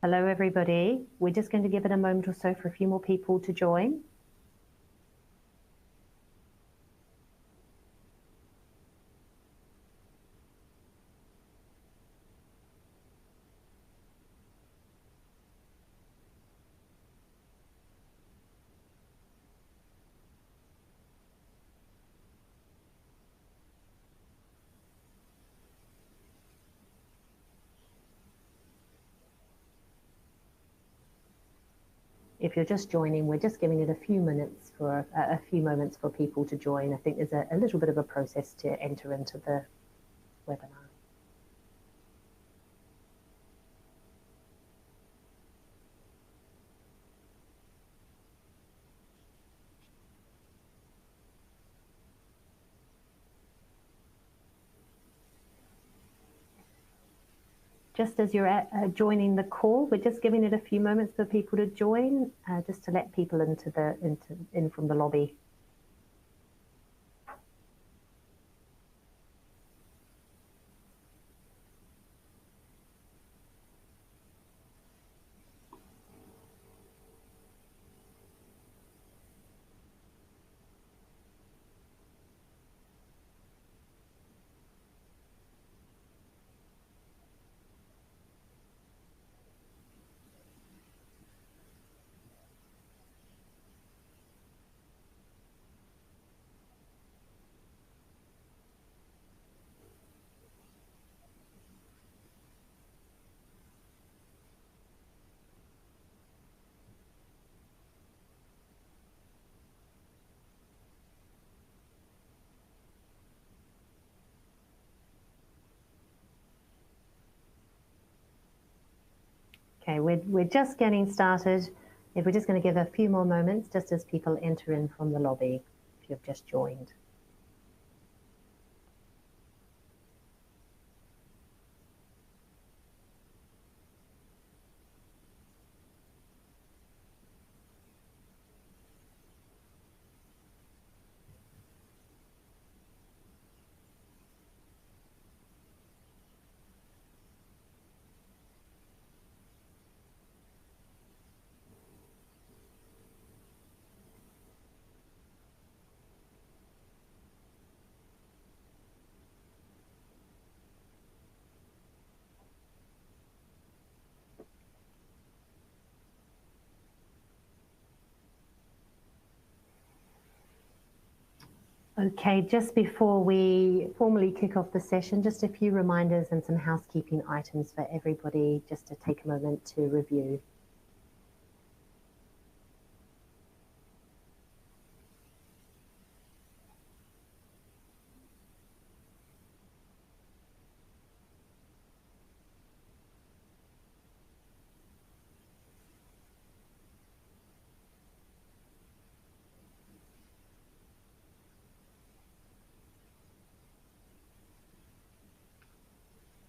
Hello, everybody. We're just going to give it a moment or so for a few more people to join. If you're just joining, we're just giving it a few moments for people to join. I think there's a little bit of a process to enter into the webinar. Just as you're joining the call, we're just giving it a few moments for people to join, just to let people in from the lobby. Okay, we're just getting started. If we're just going to give a few more moments just as people enter in from the lobby, if you've just joined. Okay, just before we formally kick off the session, just a few reminders and some housekeeping items for everybody just to take a moment to review.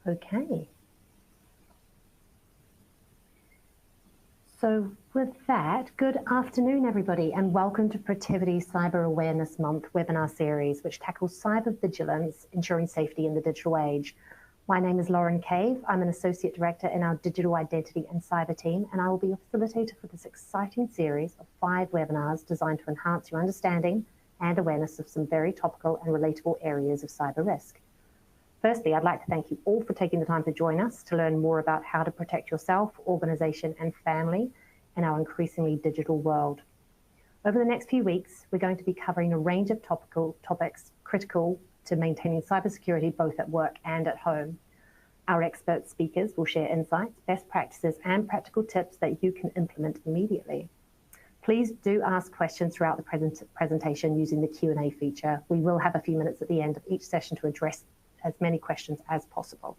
Okay. So with that, good afternoon, everybody, and welcome to Protiviti Cyber Awareness Month webinar series, which tackles cyber vigilance, ensuring safety in the digital age. My name is Lauren Cave. I'm an Associate Director in our Digital Identity and Cyber team, and I will be a facilitator for this exciting series of 5 webinars designed to enhance your understanding and awareness of some very topical and relatable areas of cyber risk. Firstly, I'd like to thank you all for taking the time to join us to learn more about how to protect yourself, organization, and family in our increasingly digital world. Over the next few weeks, we're going to be covering a range of topics critical to maintaining cybersecurity both at work and at home. Our expert speakers will share insights, best practices, and practical tips that you can implement immediately. Please do ask questions throughout the presentation using the Q&A feature. We will have a few minutes at the end of each session to address as many questions as possible.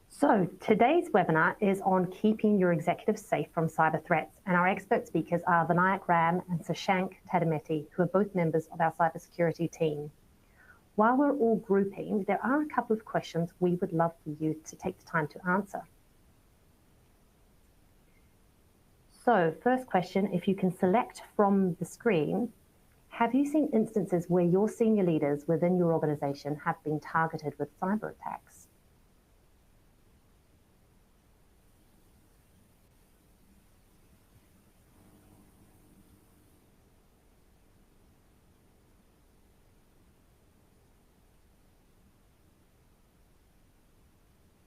So today's webinar is on keeping your executives safe from cyber threats, and our expert speakers are Vinayak and Sashank Tadimeti, who are both members of our cybersecurity team. While we're all grouping, there are a couple of questions we would love for you to take the time to answer. So first question, if you can select from the screen, have you seen instances where your senior leaders within your organization have been targeted with cyber attacks?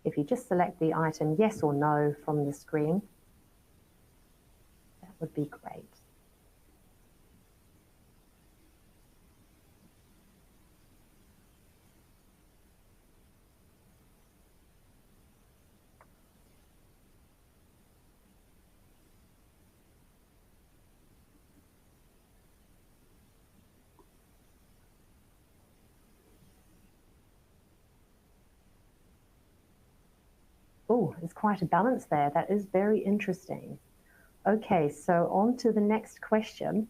If you just select the item yes or no from the screen, that would be great. Oh, there's quite a balance there. That is very interesting. Okay, so on to the next question.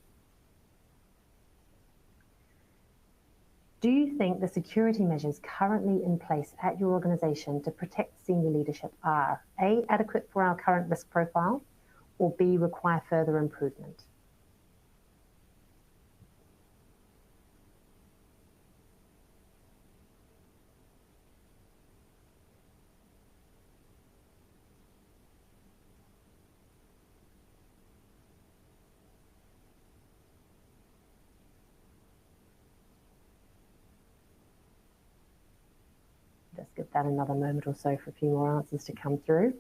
Do you think the security measures currently in place at your organization to protect senior leadership are A, adequate for our current risk profile, or B, require further improvement? Just give that another moment or so for a few more answers to come through.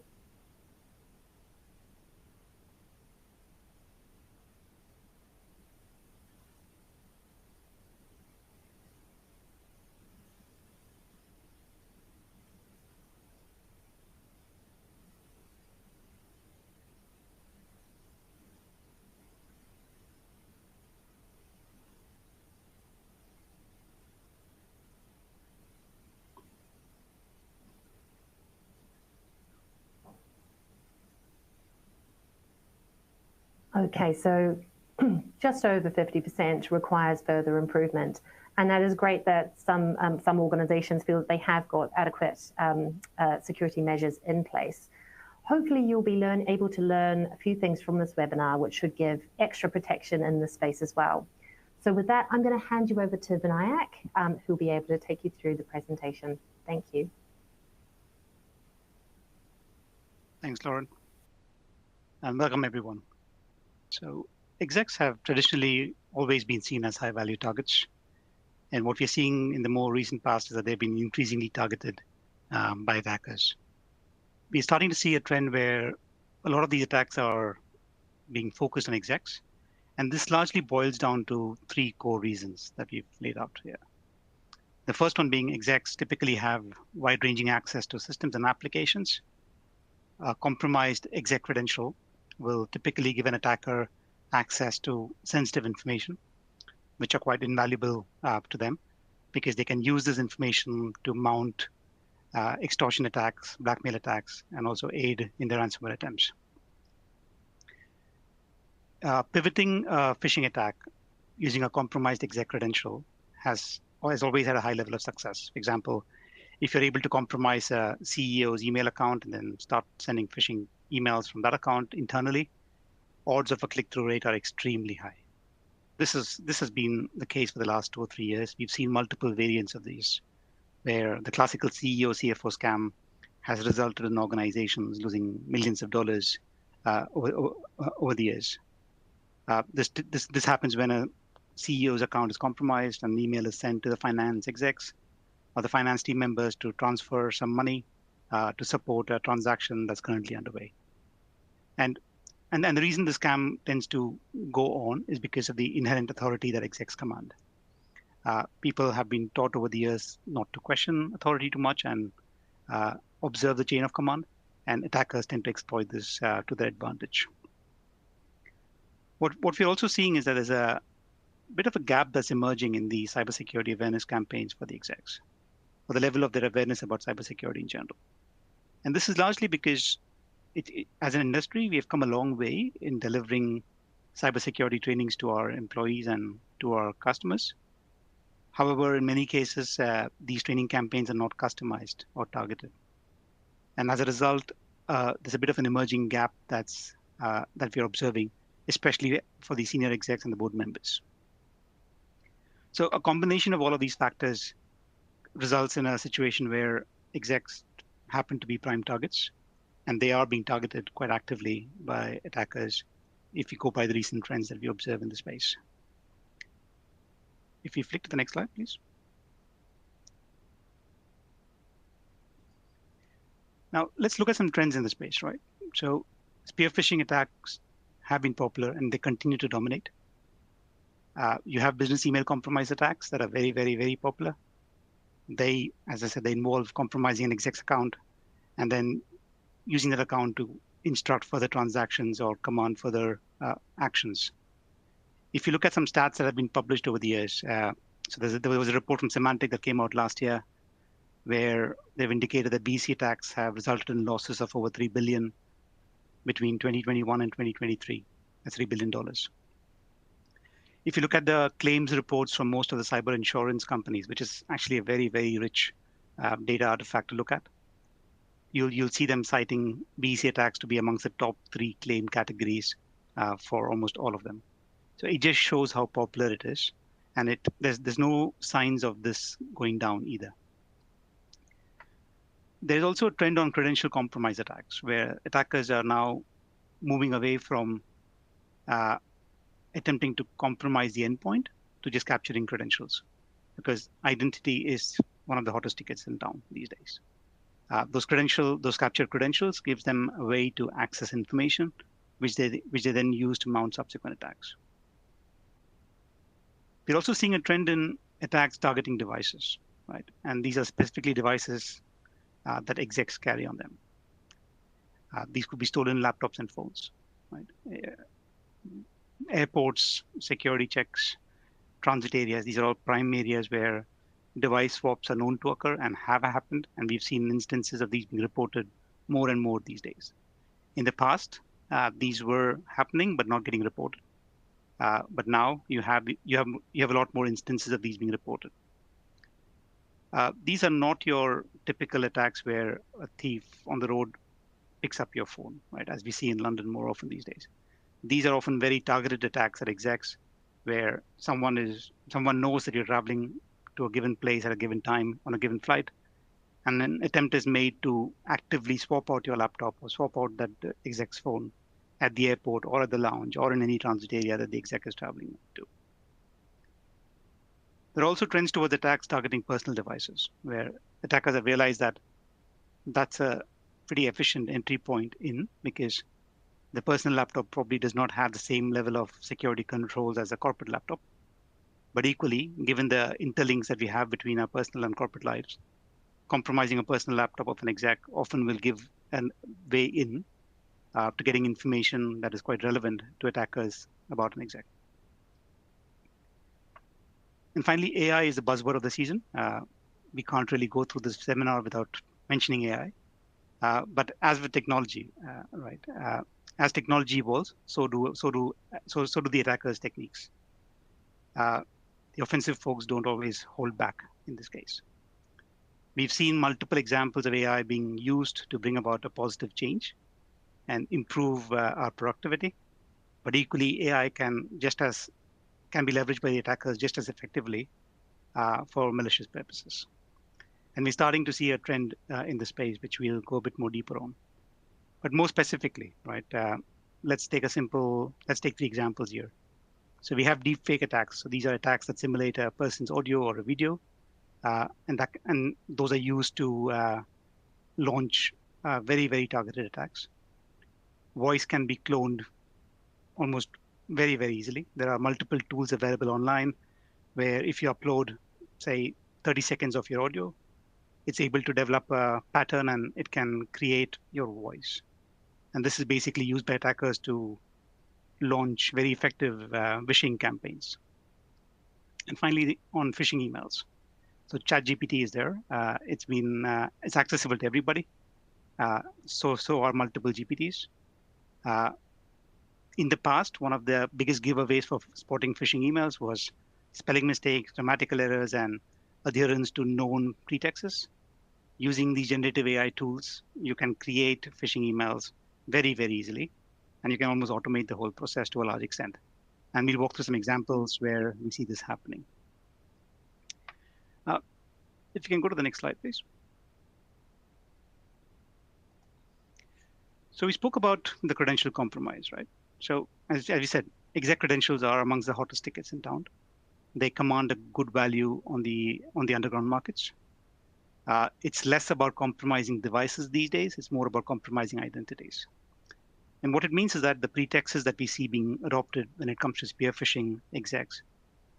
Okay, so just over 50% requires further improvement. And that is great that some organizations feel that they have got adequate security measures in place. Hopefully you'll be able to learn a few things from this webinar, which should give extra protection in this space as well. So with that, I'm going to hand you over to Vinayak, who'll be able to take you through the presentation. Thank you. Thanks, Lauren. And welcome, everyone. So execs have traditionally always been seen as high-value targets. And what we're seeing in the more recent past is that they've been increasingly targeted by attackers. We're starting to see a trend where a lot of these attacks are being focused on execs. And this largely boils down to three core reasons that we've laid out here. The first one being execs typically have wide-ranging access to systems and applications. A compromised exec credential will typically give an attacker access to sensitive information, which are quite invaluable to them because they can use this information to mount extortion attacks, blackmail attacks, and also aid in their ransomware attempts. Pivoting a phishing attack using a compromised exec credential has always had a high level of success. For example, if you're able to compromise a CEO's email account and then start sending phishing emails from that account internally, odds of a click-through rate are extremely high. This has been the case for the last 2 or 3 years. We've seen multiple variants of these, where the classical CEO CFO scam has resulted in organizations losing millions of dollars over the years. This happens when a CEO's account is compromised and an email is sent to the finance execs or the finance team members to transfer some money to support a transaction that's currently underway. And the reason the scam tends to go on is because of the inherent authority that execs command. People have been taught over the years not to question authority too much and observe the chain of command, and attackers tend to exploit this to their advantage. What we're also seeing is that there's a bit of a gap that's emerging in the cybersecurity awareness campaigns for the execs, or the level of their awareness about cybersecurity in general. And this is largely because as an industry, we have come a long way in delivering cybersecurity trainings to our employees and to our customers. However, in many cases, these training campaigns are not customized or targeted. And as a result, there's a bit of an emerging gap that we're observing, especially for the senior execs and the board members. So a combination of all of these factors results in a situation where execs happen to be prime targets, and they are being targeted quite actively by attackers if you go by the recent trends that we observe in the space. If you flick to the next slide, please. Now, let's look at some trends in the space, right? So spear phishing attacks have been popular and they continue to dominate. You have business email compromise attacks that are very, very, very popular. They, as I said, they involve compromising an exec's account and then using that account to instruct further transactions or command further actions. If you look at some stats that have been published over the years, so there was a report from Symantec that came out last year where they've indicated that BC attacks have resulted in losses of over $3 billion between 2021 and 2023. That's $3 billion. If you look at the claims reports from most of the cyber insurance companies, which is actually a very, very rich data artifact to look at, you'll see them citing BC attacks to be amongst the top 3 claim categories for almost all of them. So it just shows how popular it is, and there's no signs of this going down either. There's also a trend on credential compromise attacks, where attackers are now moving away from attempting to compromise the endpoint to just capturing credentials, because identity is one of the hottest tickets in town these days. Those captured credentials gives them a way to access information, which they then use to mount subsequent attacks. We're also seeing a trend in attacks targeting devices, right? And these are specifically devices that execs carry on them. These could be stolen laptops and phones, right? Airports, security checks, transit areas, these are all prime areas where device swaps are known to occur and have happened, and we've seen instances of these being reported more and more these days. In the past, these were happening but not getting reported. But now you have a lot more instances of these being reported. These are not your typical attacks where a thief on the road picks up your phone, right? As we see in London more often these days. These are often very targeted attacks at execs, where someone knows that you're traveling to a given place at a given time on a given flight, and an attempt is made to actively swap out your laptop or swap out that exec's phone at the airport or at the lounge or in any transit area that the exec is traveling to. There are also trends towards attacks targeting personal devices, where attackers have realized that that's a pretty efficient entry point in, because the personal laptop probably does not have the same level of security controls as a corporate laptop. But equally, given the interlinks that we have between our personal and corporate lives, compromising a personal laptop of an exec often will give a way in to getting information that is quite relevant to attackers about an exec. And finally, AI is the buzzword of the season. We can't really go through this seminar without mentioning AI. But as with technology, right? As technology evolves, so do the attackers' techniques. The offensive folks don't always hold back in this case. We've seen multiple examples of AI being used to bring about a positive change and improve our productivity. But equally, AI can be leveraged by the attackers just as effectively for malicious purposes. And we're starting to see a trend in the space, which we'll go a bit more deeper on. But more specifically, right? Let's take 3 examples here. So we have deepfake attacks. So these are attacks that simulate a person's audio or a video, and those are used to launch very, very targeted attacks. Voice can be cloned almost very, very easily. There are multiple tools available online where if you upload, say, 30 seconds of your audio, it's able to develop a pattern and it can create your voice. And this is basically used by attackers to launch very effective phishing campaigns. And finally, on phishing emails. So ChatGPT is there. It's accessible to everybody. So are multiple GPTs. In the past, one of the biggest giveaways for spotting phishing emails was spelling mistakes, grammatical errors, and adherence to known pretexts. Using these generative AI tools, you can create phishing emails very, very easily, and you can almost automate the whole process to a large extent. And we'll walk through some examples where we see this happening. If you can go to the next slide, please. So we spoke about the credential compromise, right? So as we said, exec credentials are amongst the hottest tickets in town. They command a good value on the underground markets. It's less about compromising devices these days. It's more about compromising identities. And what it means is that the pretexts that we see being adopted when it comes to spear phishing execs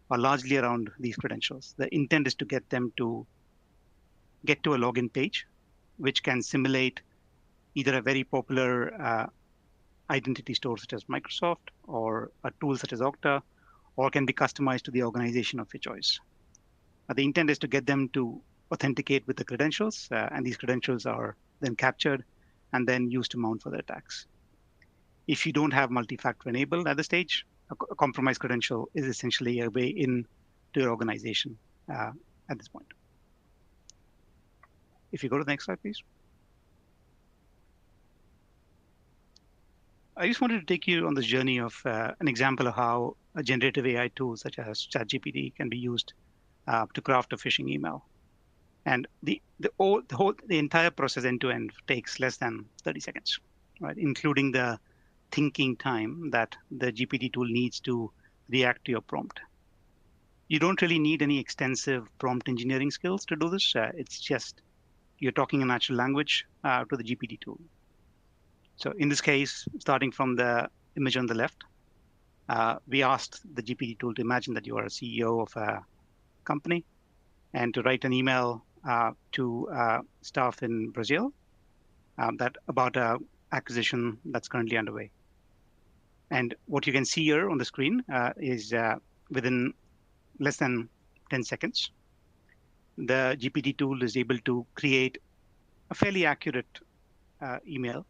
are largely around these credentials. The intent is to get them to get to a login page, which can simulate either a very popular identity store such as Microsoft or a tool such as Okta, or can be customized to the organization of your choice. The intent is to get them to authenticate with the credentials, and these credentials are then captured and then used to mount for the attacks. If you don't have multi-factor enabled at the stage, a compromised credential is essentially a way in to your organization at this point. If you go to the next slide, please. I just wanted to take you on this journey of an example of how a generative AI tool such as ChatGPT can be used to craft a phishing email. And the entire process end to end takes less than 30 seconds, right? Including the thinking time that the GPT tool needs to react to your prompt. You don't really need any extensive prompt engineering skills to do this. It's just you're talking a natural language to the GPT tool. So in this case, starting from the image on the left, we asked the GPT tool to imagine that you are a CEO of a company and to write an email to staff in Brazil that about an acquisition that's currently underway. And what you can see here on the screen is within less than 10 seconds, the GPT tool is able to create a fairly accurate email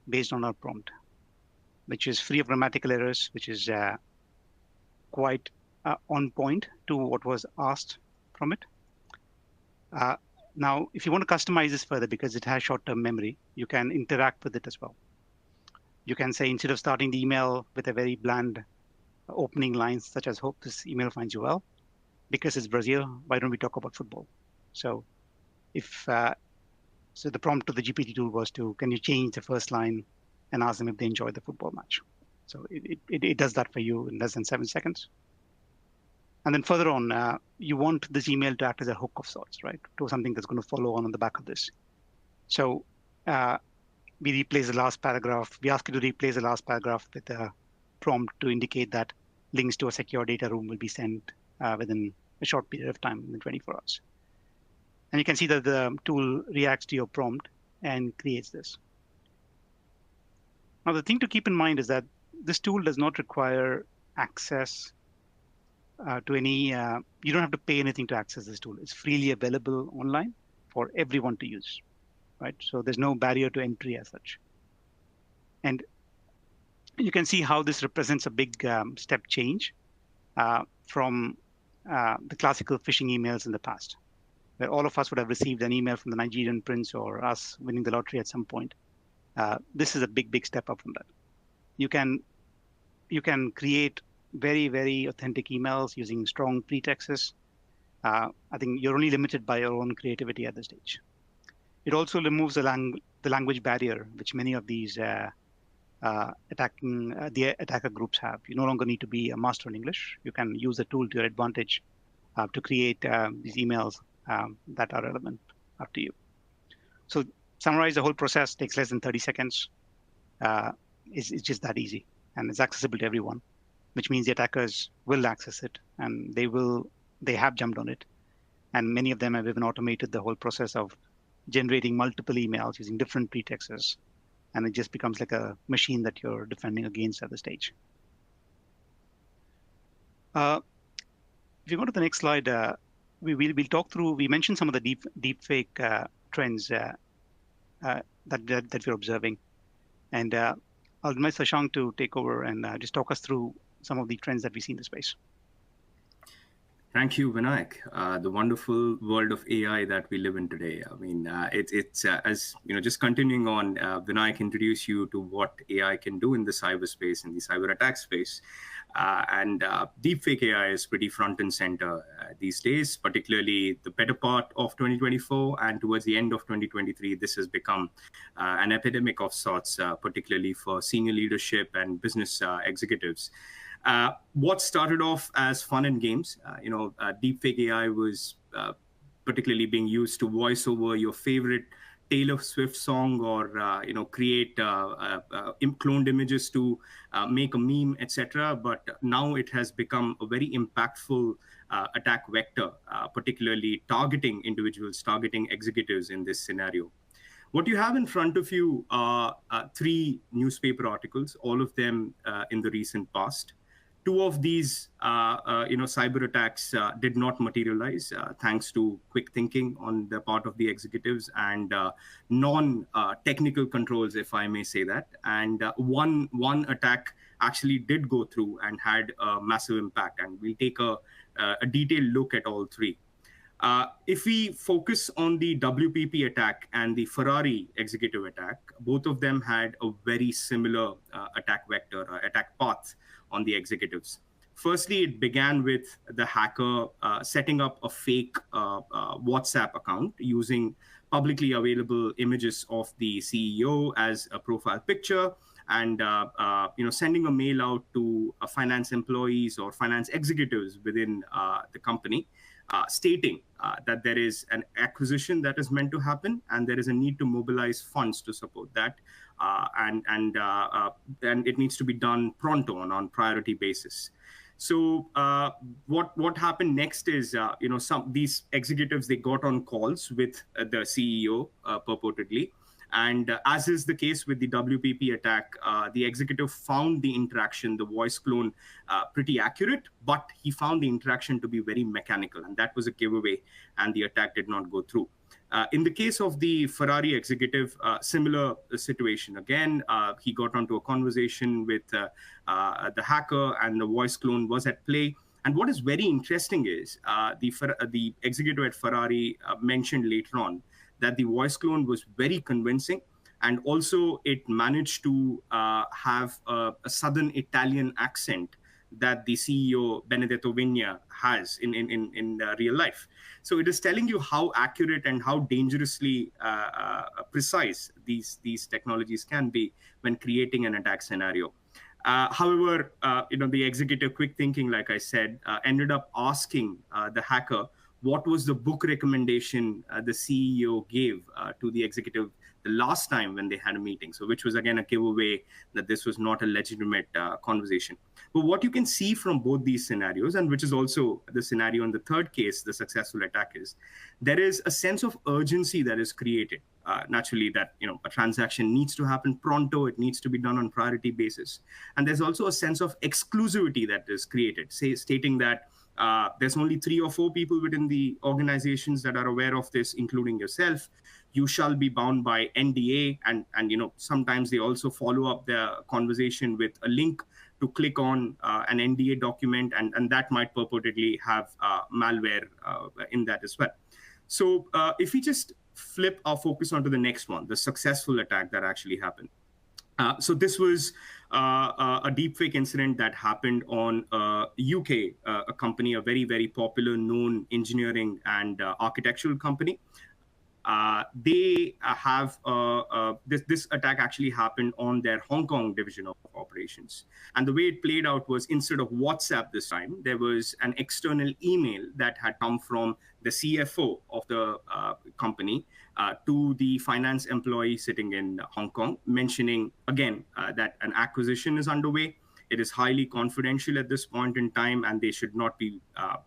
based on our prompt, which is free of grammatical errors, which is quite on point to what was asked from it. Now, if you want to customize this further, because it has short-term memory, you can interact with it as well. You can say, instead of starting the email with a very bland opening line, such as, hope this email finds you well, because it's Brazil, why don't we talk about football? So if so the prompt to the GPT tool was to, can you change the first line and ask them if they enjoyed the football match? So it does that for you in less than 7 seconds. And then further on, you want this email to act as a hook of sorts, right? To something that's going to follow on the back of this. So we replace the last paragraph. We ask you to replace the last paragraph with a prompt to indicate that links to a secure data room will be sent within a short period of time, within 24 hours. And you can see that the tool reacts to your prompt and creates this. Now, the thing to keep in mind is that this tool does not require access to any, you don't have to pay anything to access this tool. It's freely available online for everyone to use, right? So there's no barrier to entry as such. And you can see how this represents a big step change from the classical phishing emails in the past, where all of us would have received an email from the Nigerian prince or us winning the lottery at some point. This is a big step up from that. You can create very, very authentic emails using strong pretexts. I think you're only limited by your own creativity at this stage. It also removes the language barrier, which many of these the attacker groups have. You no longer need to be a master in English. You can use the tool to your advantage to create these emails that are relevant up to you. So summarize the whole process, takes less than 30 seconds. It's just that easy, and it's accessible to everyone, which means the attackers will access it, and they have jumped on it. And many of them have even automated the whole process of generating multiple emails using different pretexts. And it just becomes like a machine that you're defending against at the stage. If you go to the next slide, we'll talk through, we mentioned some of the deepfake trends that we're observing. And I'll invite Sashank to take over and just talk us through some of the trends that we see in the space. Thank you, Vinayak. The wonderful world of AI that we live in today. I mean, it's as you know, just continuing on, Vinayak introduced you to what AI can do in the cyberspace, in the cyber attack space. And deepfake AI is pretty front and center these days, particularly the better part of 2024 and towards the end of 2023. This has become an epidemic of sorts, particularly for senior leadership and business executives. What started off as fun and games, deepfake AI was particularly being used to voice over your favorite Taylor Swift song, or create cloned images to make a meme, etc. But now it has become a very impactful attack vector, particularly targeting individuals, targeting executives in this scenario. What you have in front of you are three newspaper articles, all of them in the recent past. Two of these, cyber attacks did not materialize thanks to quick thinking on the part of the executives and non-technical controls, if I may say that. And one attack actually did go through and had a massive impact. And we'll take a detailed look at all three. If we focus on the WPP attack and the Ferrari executive attack, both of them had a very similar attack vector, attack path on the executives. Firstly, it began with the hacker setting up a fake WhatsApp account using publicly available images of the CEO as a profile picture, and sending a mail out to finance employees or finance executives within the company, stating that there is an acquisition that is meant to happen and there is a need to mobilize funds to support that, and it needs to be done pronto on priority basis. So what happened next is some these executives, they got on calls with the CEO purportedly. And as is the case with the WPP attack, the executive found the interaction, the voice clone, pretty accurate, but he found the interaction to be very mechanical, and that was a giveaway, and the attack did not go through. In the case of the Ferrari executive, similar situation. Again, he got onto a conversation with the hacker, and the voice clone was at play. And what is very interesting is the executive at Ferrari mentioned later on that the voice clone was very convincing, and also it managed to have a southern Italian accent that the CEO Benedetto Vigna has in real life. So it is telling you how accurate and how dangerously precise these technologies can be when creating an attack scenario. However, the executive quick thinking, like I said, ended up asking the hacker what was the book recommendation the CEO gave to the executive the last time when they had a meeting. So which was, again, a giveaway that this was not a legitimate conversation. But what you can see from both these scenarios, and which is also the scenario in the third case, the successful attack, is there is a sense of urgency that is created. Naturally, that a transaction needs to happen pronto, it needs to be done on priority basis. And there's also a sense of exclusivity that is created, stating that there's only 3 or 4 people within the organizations that are aware of this, including yourself. You shall be bound by NDA, and sometimes they also follow up their conversation with a link to click on an NDA document, and that might purportedly have malware in that as well. So if we just flip our focus onto the next one, the successful attack that actually happened. So this was a deepfake incident that happened on UK, a company, a very, very popular, known engineering and architectural company. They have this attack actually happened on their Hong Kong division of operations. And the way it played out was, instead of WhatsApp this time, there was an external email that had come from the CFO of the company to the finance employee sitting in Hong Kong, mentioning, again, that an acquisition is underway. It is highly confidential at this point in time, and they should not be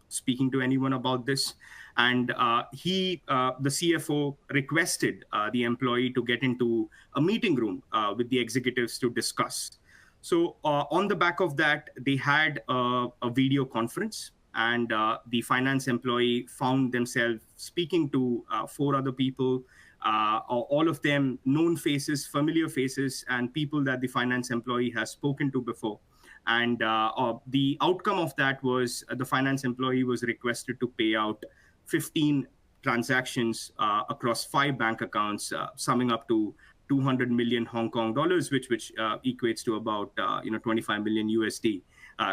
speaking to anyone about this. And the CFO requested the employee to get into a meeting room with the executives to discuss. So on the back of that, they had a video conference, and the finance employee found themselves speaking to 4 other people, all of them known faces, familiar faces, and people that the finance employee has spoken to before. And the outcome of that was the finance employee was requested to pay out 15 transactions across 5 bank accounts, summing up to 200 million Hong Kong dollars, which equates to about 25 million USD,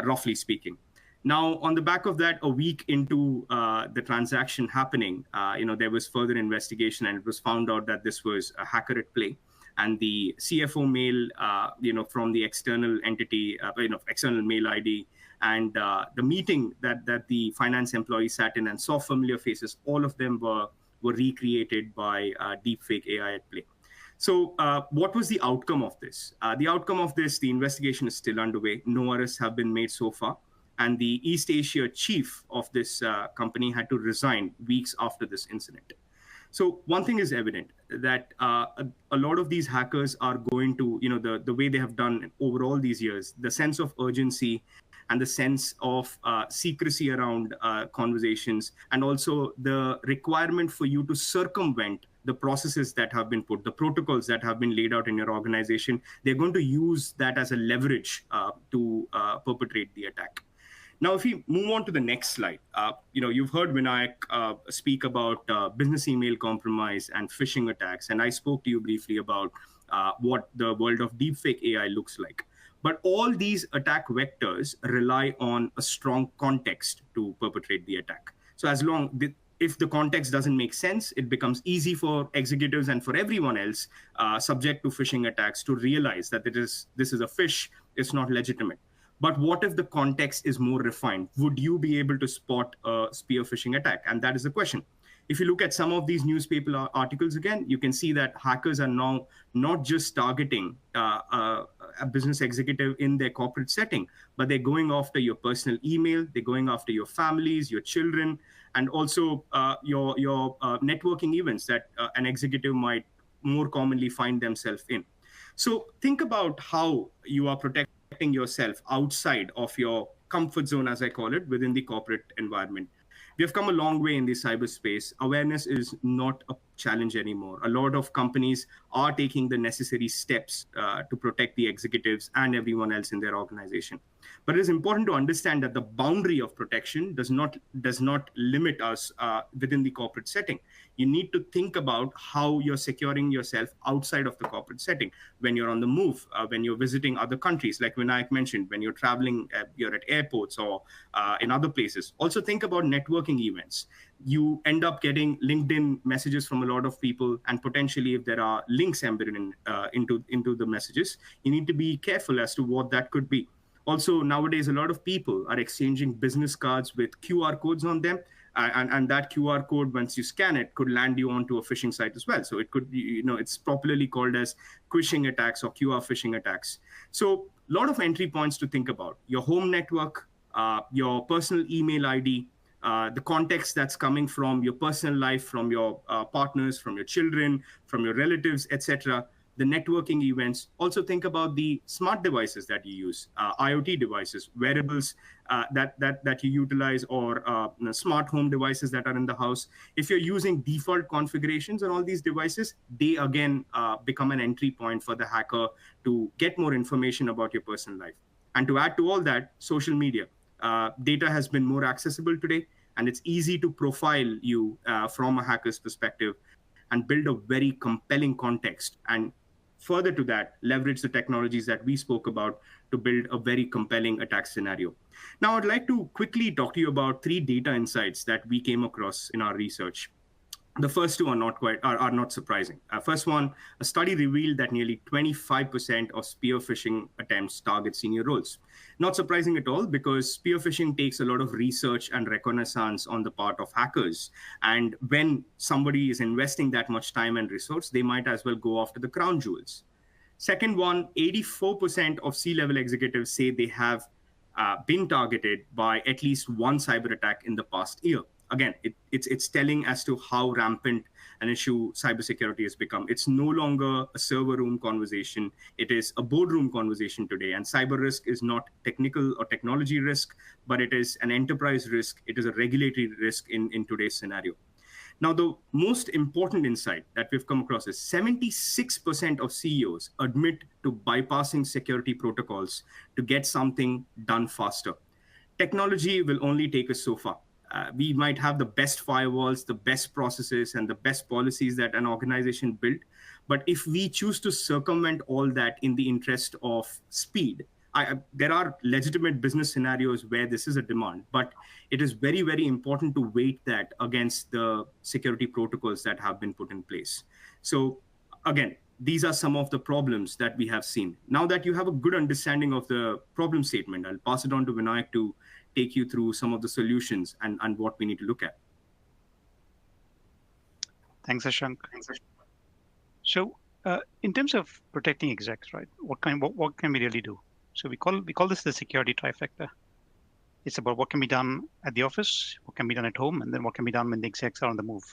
roughly speaking. Now, on the back of that, a week into the transaction happening, there was further investigation, and it was found out that this was a hacker at play. And the CFO mail, from the external entity, external mail ID, And the meeting that the finance employee sat in and saw familiar faces, all of them were recreated by deepfake AI at play. So what was the outcome of this? The outcome of this, the investigation is still underway. No arrests have been made so far. And the East Asia chief of this company had to resign weeks after this incident. So one thing is evident, that a lot of these hackers are going to, the way they have done over all these years, the sense of urgency and the sense of secrecy around conversations, and also the requirement for you to circumvent the processes that have been put, the protocols that have been laid out in your organization. They're going to use that as a leverage to perpetrate the attack. Now, if we move on to the next slide, you've heard Vinayak speak about business email compromise and phishing attacks, and I spoke to you briefly about what the world of deepfake AI looks like. But all these attack vectors rely on a strong context to perpetrate the attack. So if the context doesn't make sense, it becomes easy for executives and for everyone else subject to phishing attacks to realize that this is a phish, it's not legitimate. But what if the context is more refined? Would you be able to spot a spear phishing attack? And that is the question. If you look at some of these newspaper articles again, you can see that hackers are now not just targeting a business executive in their corporate setting, but they're going after your personal email, they're going after your families, your children, and also your networking events that an executive might more commonly find themselves in. So think about how you are protecting yourself outside of your comfort zone, as I call it, within the corporate environment. We have come a long way in the cyberspace. Awareness is not a challenge anymore. A lot of companies are taking the necessary steps to protect the executives and everyone else in their organization. But it is important to understand that the boundary of protection does not limit us within the corporate setting. You need to think about how you're securing yourself outside of the corporate setting. When you're on the move, when you're visiting other countries, like Vinayak mentioned, when you're traveling, you're at airports or in other places. Also think about networking events. You end up getting LinkedIn messages from a lot of people, and potentially if there are links embedded into the messages, you need to be careful as to what that could be. Also, nowadays, a lot of people are exchanging business cards with QR codes on them. And that QR code, once you scan it, could land you onto a phishing site as well. So it could be, it's popularly called as phishing attacks or QR phishing attacks. So a lot of entry points to think about. Your home network, your personal email ID, the context that's coming from your personal life, from your partners, from your children, from your relatives, etc. The networking events. Also think about the smart devices that you use, IoT devices, wearables that you utilize, or smart home devices that are in the house. If you're using default configurations on all these devices, they again become an entry point for the hacker to get more information about your personal life. And to add to all that, social media. Data has been more accessible today, and it's easy to profile you from a hacker's perspective and build a very compelling context. And further to that, leverage the technologies that we spoke about to build a very compelling attack scenario. Now, I'd like to quickly talk to you about 3 data insights that we came across in our research. The first two are not surprising. First one, a study revealed that nearly 25% of spear phishing attempts target senior roles. Not surprising at all, because spear phishing takes a lot of research and reconnaissance on the part of hackers. And when somebody is investing that much time and resource, they might as well go after the crown jewels. Second one, 84% of C-level executives say they have been targeted by at least one cyber attack in the past year. Again, it's telling as to how rampant an issue cybersecurity has become. It's no longer a server room conversation. It is a boardroom conversation today. And cyber risk is not technical or technology risk, but it is an enterprise risk. It is a regulatory risk in today's scenario. Now, the most important insight that we've come across is 76% of CEOs admit to bypassing security protocols to get something done faster. Technology will only take us so far. We might have the best firewalls, the best processes, and the best policies that an organization built. But if we choose to circumvent all that in the interest of speed, there are legitimate business scenarios where this is a demand, but it is very, very important to weight that against the security protocols that have been put in place. So again, these are some of the problems that we have seen. Now that you have a good understanding of the problem statement, I'll pass it on to Vinayak to take you through some of the solutions and what we need to look at. Thanks, Sashank. So in terms of protecting execs, right, what can we really do? So we call this the security trifecta. It's about what can be done at the office, what can be done at home, and then what can be done when the execs are on the move.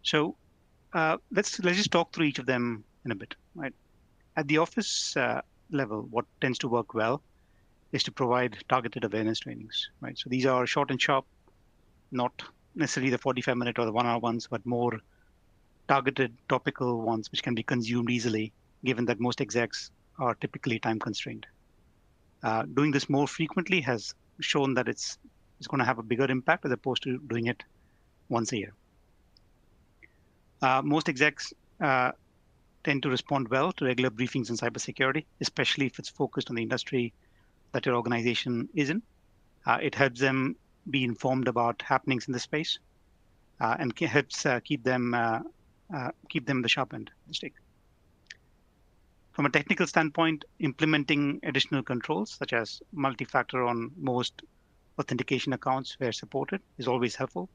So let's just talk through each of them in a bit, right? At the office level, what tends to work well is to provide targeted awareness trainings, right? So these are short and sharp, not necessarily the 45-minute or the 1 hour ones, but more targeted topical ones which can be consumed easily, given that most execs are typically time constrained. Doing this more frequently has shown that it's going to have a bigger impact as opposed to doing it once a year. Most execs tend to respond well to regular briefings in cybersecurity, especially if it's focused on the industry that your organization is in. It helps them be informed about happenings in the space and helps keep them the sharp end of the stick. From a technical standpoint, implementing additional controls such as multi-factor on most authentication accounts where supported is always helpful.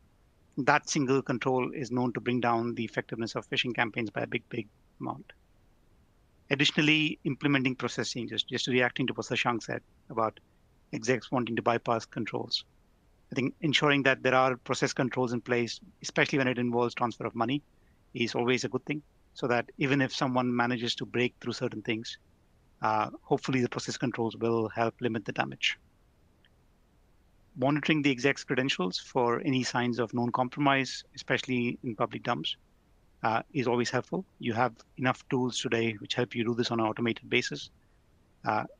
That single control is known to bring down the effectiveness of phishing campaigns by a big amount. Additionally, implementing process changes, just reacting to what Sashank said about execs wanting to bypass controls. I think ensuring that there are process controls in place, especially when it involves transfer of money, is always a good thing. So that even if someone manages to break through certain things, hopefully the process controls will help limit the damage. Monitoring the exec's credentials for any signs of known compromise, especially in public dumps, is always helpful. You have enough tools today which help you do this on an automated basis.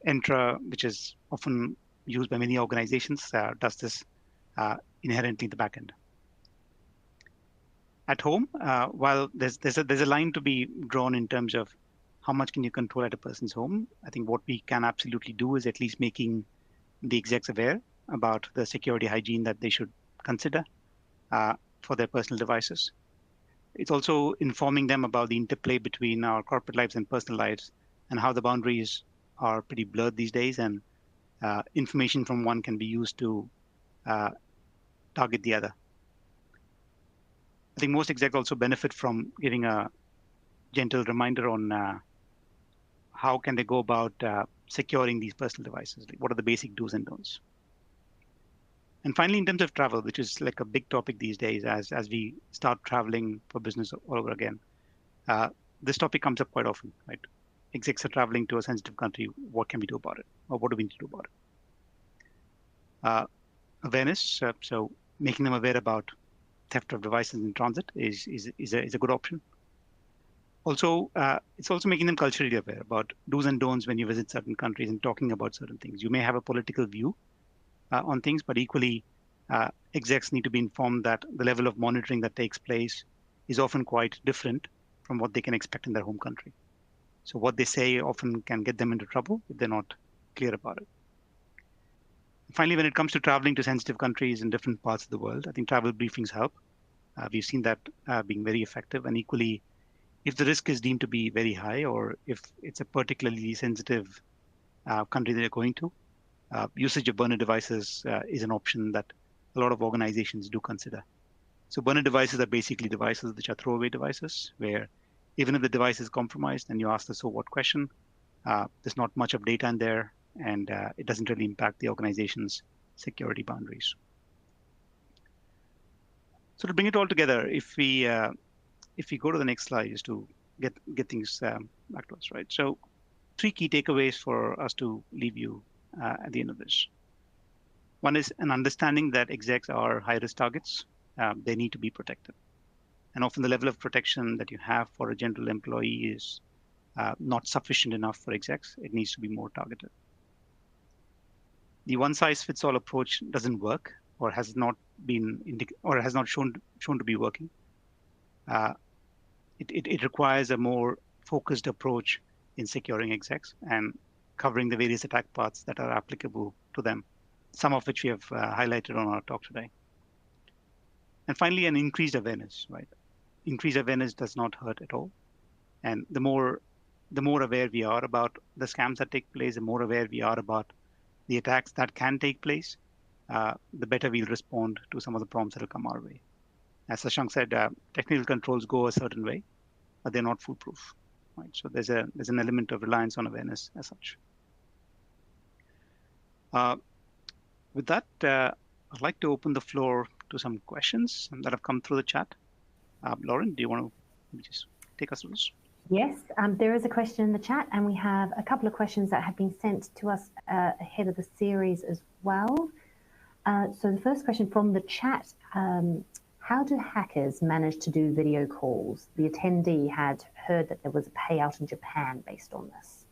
Entra, which is often used by many organizations, does this inherently in the backend. At home, while there's a line to be drawn in terms of how much can you control at a person's home, I think what we can absolutely do is at least making the execs aware about the security hygiene that they should consider for their personal devices. It's also informing them about the interplay between our corporate lives and personal lives and how the boundaries are pretty blurred these days, and information from one can be used to target the other. I think most execs also benefit from giving a gentle reminder on how can they go about securing these personal devices. Like what are the basic do's and don'ts? And finally, in terms of travel, which is like a big topic these days as we start traveling for business all over again, this topic comes up quite often, right? Execs are traveling to a sensitive country. What can we do about it? Or what do we need to do about it? Awareness, so making them aware about theft of devices in transit is a good option. Also, it's also making them culturally aware about do's and don'ts when you visit certain countries and talking about certain things. You may have a political view on things, but equally, execs need to be informed that the level of monitoring that takes place is often quite different from what they can expect in their home country. So what they say often can get them into trouble if they're not clear about it. Finally, when it comes to traveling to sensitive countries in different parts of the world, I think travel briefings help. We've seen that being very effective. And equally, if the risk is deemed to be very high, or if it's a particularly sensitive country that you're going to, usage of burner devices is an option that a lot of organizations do consider. So burner devices are basically devices which are throwaway devices, where even if the device is compromised and you ask the so what question, there's not much of data in there, and it doesn't really impact the organization's security boundaries. So to bring it all together, if we go to the next slide, just to get things back to us, right? So 3 key takeaways for us to leave you at the end of this. One is an understanding that execs are high-risk targets. They need to be protected. And often the level of protection that you have for a general employee is not sufficient enough for execs. It needs to be more targeted. The one-size-fits-all approach doesn't work, or has not been shown to be working. It requires a more focused approach in securing execs and covering the various attack paths that are applicable to them, some of which we have highlighted on our talk today. And finally, an increased awareness, right? Increased awareness does not hurt at all. And the more aware we are about the scams that take place, the more aware we are about the attacks that can take place, the better we'll respond to some of the prompts that will come our way. As Sashank said, technical controls go a certain way, but they're not foolproof. Right? So there's an element of reliance on awareness as such. With that, I'd like to open the floor to some questions that have come through the chat. Lauren, do you want to just take us through this? Yes, there is a question in the chat, and we have a couple of questions that have been sent to us ahead of the series as well. So the first question from the chat, how do hackers manage to do video calls? The attendee had heard that there was a payout in Japan based on this.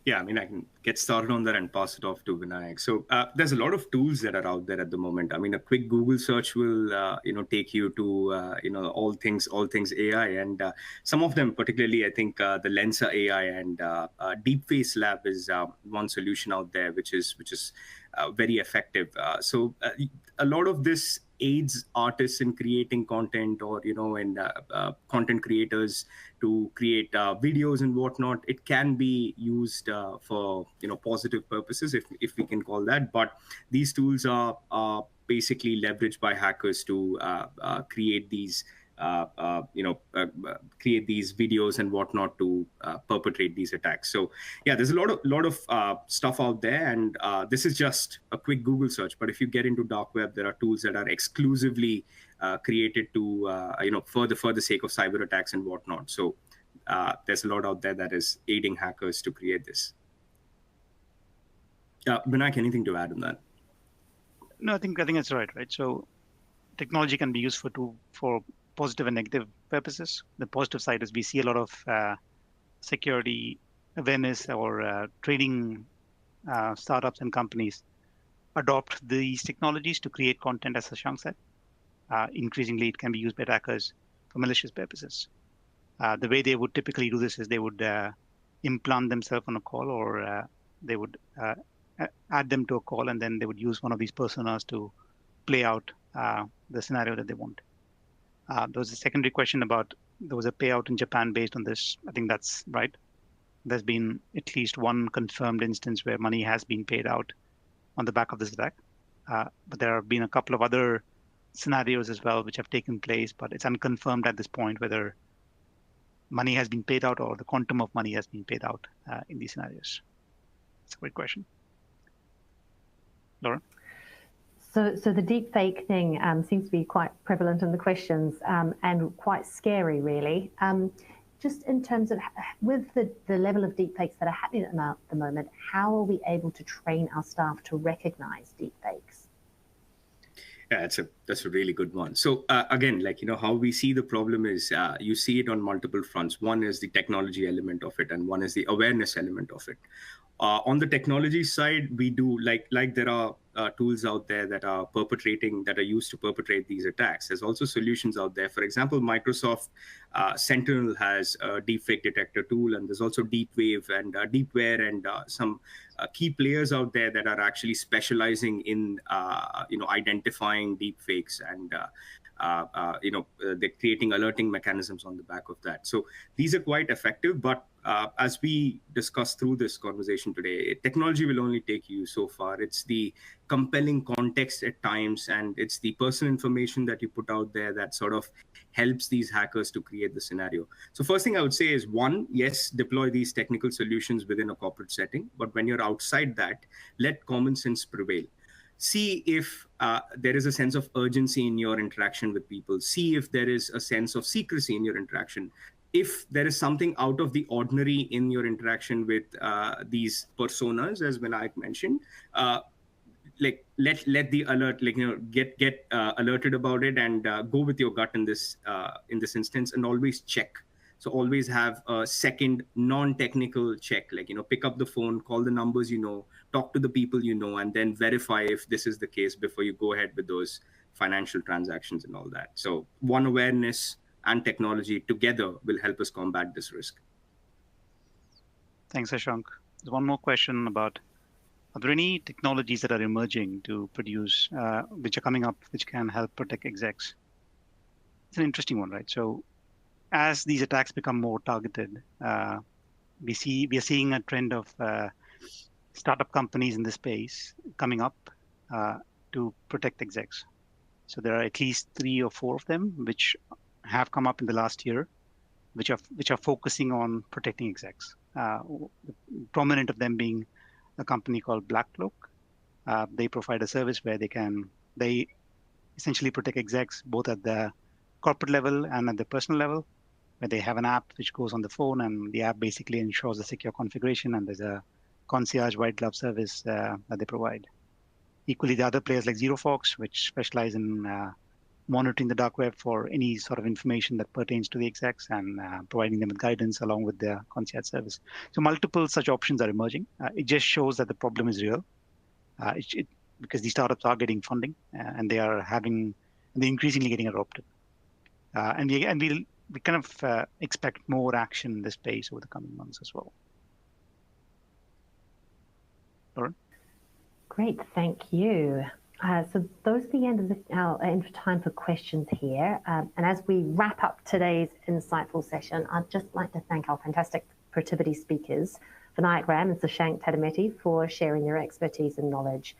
Yeah, I mean, I can get started on that and pass it off to Vinayak. So there's a lot of tools that are out there at the moment. I mean, a quick Google search will, take you to, all things AI, and some of them, particularly, I think the Lensa AI and Deepface Lab is one solution out there, which is very effective. So a lot of this aids artists in creating content, or content creators to create videos and whatnot. It can be used for positive purposes, if we can call that. But these tools are basically leveraged by hackers to create these create these videos and whatnot to perpetrate these attacks. So yeah, there's a lot of stuff out there, and this is just a quick Google search. But if you get into dark web, there are tools that are exclusively created to for the sake of cyber attacks and whatnot. So there's a lot out there that is aiding hackers to create this. Vinayak, anything to add on that? No, I think that's right. So technology can be used for positive and negative purposes. The positive side is we see a lot of security awareness or trading startups and companies adopt these technologies to create content, as Sashank said. Increasingly, it can be used by attackers for malicious purposes. The way they would typically do this is they would implant themselves on a call, or they would add them to a call, and then they would use one of these personas to play out the scenario that they want. There was a secondary question about there was a payout in Japan based on this. I think that's right. There's been at least one confirmed instance where money has been paid out on the back of this attack. But there have been a couple of other scenarios as well which have taken place, but it's unconfirmed at this point whether money has been paid out or the quantum of money has been paid out in these scenarios. That's a great question. Lauren? So the deepfake thing seems to be quite prevalent in the questions and quite scary, really. Just in terms of, with the level of deepfakes that are happening at the moment, how are we able to train our staff to recognize deepfakes? Yeah, that's a really good one. So again, how we see the problem is you see it on multiple fronts. One is the technology element of it, and one is the awareness element of it. On the technology side, we do like there are tools out there that are used to perpetrate these attacks. There's also solutions out there. For example, Microsoft Sentinel has a deepfake detector tool, and there's also Deepwave and Deepware and some key players out there that are actually specializing in identifying deepfakes, and they're creating alerting mechanisms on the back of that. So these are quite effective, but as we discussed through this conversation today, technology will only take you so far. It's the compelling context at times, and it's the personal information that you put out there that sort of helps these hackers to create the scenario. So first thing I would say is, one, yes, deploy these technical solutions within a corporate setting. But when you're outside that, let common sense prevail. See if there is a sense of urgency in your interaction with people. See if there is a sense of secrecy in your interaction. If there is something out of the ordinary in your interaction with these personas, as Vinayak mentioned, let the alert, get alerted about it, and go with your gut in this instance, and always check. So always have a second non-technical check, pick up the phone, call the numbers talk to the people and then verify if this is the case before you go ahead with those financial transactions and all that. So one, awareness and technology together will help us combat this risk. Thanks, Sashank. There's one more question about, are there any technologies that are emerging to produce, which are coming up, which can help protect execs? It's an interesting one, right? So as these attacks become more targeted, we are seeing a trend of startup companies in this space coming up to protect execs. So there are at least 3 or 4 of them which have come up in the last year, which are focusing on protecting execs. Prominent of them being a company called Blackcloak. They provide a service where they essentially protect execs both at the corporate level and at the personal level, where they have an app which goes on the phone, and the app basically ensures a secure configuration, and there's a concierge white glove service that they provide. Equally, the other players like ZeroFox, which specialize in monitoring the dark web for any sort of information that pertains to the execs and providing them with guidance along with their concierge service. So multiple such options are emerging. It just shows that the problem is real. Because these startups are getting funding and they're increasingly getting adopted. And we kind of expect more action in this space over the coming months as well. Lauren? Great, thank you. So those are the end of our time for questions here. And as we wrap up today's insightful session, I'd just like to thank our fantastic Protiviti speakers, Vinayak and Sashank Tadimeti, for sharing their expertise and knowledge.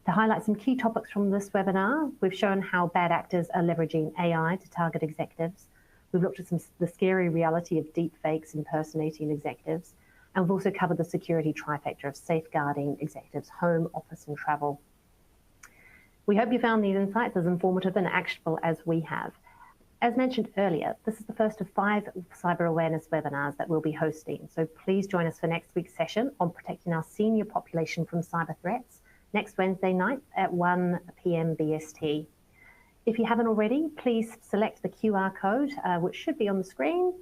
To highlight some key topics from this webinar, we've shown how bad actors are leveraging AI to target executives. We've looked at the scary reality of deep fakes impersonating executives. And we've also covered the security trifecta of safeguarding executives' home, office, and travel. We hope you found these insights as informative and actionable as we have. As mentioned earlier, this is the first of 5 cyber awareness webinars that we'll be hosting. So please join us for next week's session on protecting our senior population from cyber threats next Wednesday night at 1 p.m. BST. If you haven't already, please select the QR code, which should be on the screen,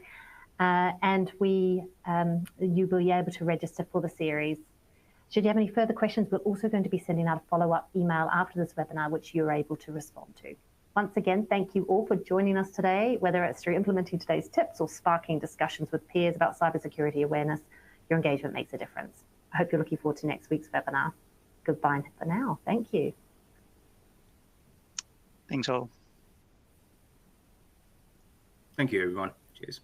and you will be able to register for the series. Should you have any further questions, we're also going to be sending out a follow-up email after this webinar, which you're able to respond to. Once again, thank you all for joining us today, whether it's through implementing today's tips or sparking discussions with peers about cybersecurity awareness. Your engagement makes a difference. I hope you're looking forward to next week's webinar. Goodbye for now. Thank you. Thanks all. Thank you, everyone. Cheers.